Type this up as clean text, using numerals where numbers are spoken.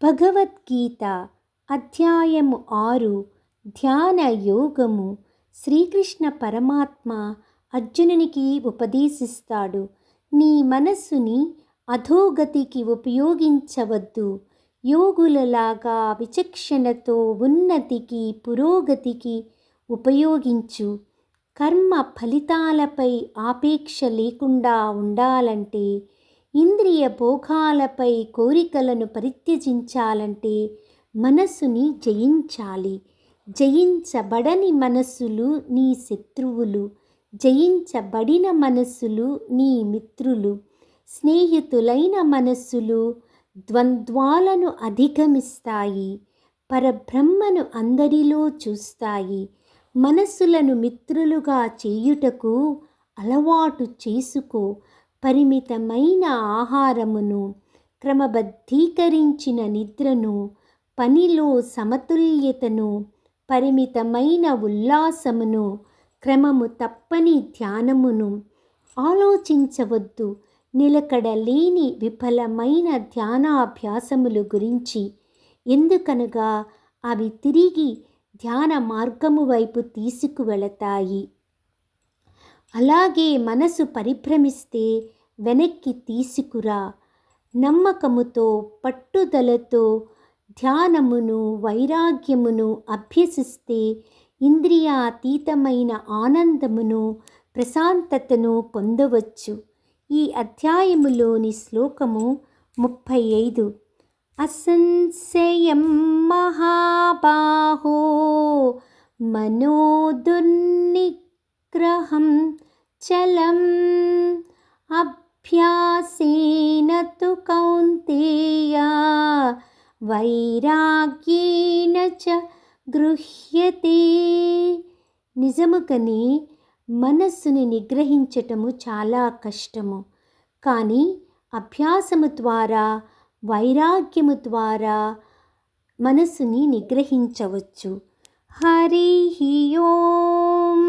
భగవద్గీత అధ్యాయము 6 ధ్యాన యోగము. శ్రీకృష్ణ పరమాత్మ అర్జునునికి ఉపదేశిస్తాడు. నీ మనస్సుని అధోగతికి ఉపయోగించవద్దు. యోగులలాగా విచక్షణతో ఉన్నతికి పురోగతికి ఉపయోగించు. కర్మ ఫలితాలపై ఆపేక్ష లేకుండా ఉండాలంటే, ఇంద్రియ భోగాలపై కోరికలను పరిత్యజించాలంటే మనస్సుని జయించాలి. జయించబడని మనస్సులు నీ శత్రువులు, జయించబడిన మనస్సులు నీ మిత్రులు. స్నేహితులైన మనస్సులు ద్వంద్వాలను అధిగమిస్తాయి, పరబ్రహ్మను అందరిలో చూస్తాయి. మనస్సులను మిత్రులుగా చేయుటకు అలవాటు చేసుకో. పరిమితమైన ఆహారమును, క్రమబద్ధీకరించిన నిద్రను, పనిలో సమతుల్యతను, పరిమితమైన ఉల్లాసమును, క్రమము తప్పని ధ్యానమును ఆలోచించవద్దు. నిలకడలేని విఫలమైన ధ్యానాభ్యాసముల గురించి. ఎందుకనగా అవి తిరిగి ధ్యాన మార్గము వైపు తీసుకువెళతాయి. అలాగే మనసు పరిభ్రమిస్తే వెనక్కి తీసుకురా. నమ్మకముతో పట్టుదలతో ధ్యానమును వైరాగ్యమును అభ్యసిస్తే ఇంద్రియాతీతమైన ఆనందమును ప్రశాంతతను పొందవచ్చు. ఈ అధ్యాయములోని శ్లోకము 35. అసంశయం మహాబాహో మనోదుర్నిగ్రహం చలం అభ్యాసేన తు కౌంతేయ వైరాగ్యేన చ గృహ్యతే. నిజముగానే మనస్సుని నిగ్రహించటము చాలా కష్టము. కానీ అభ్యాసము ద్వారా, వైరాగ్యము ద్వారా మనస్సుని నిగ్రహించవచ్చు. హరి ఓం.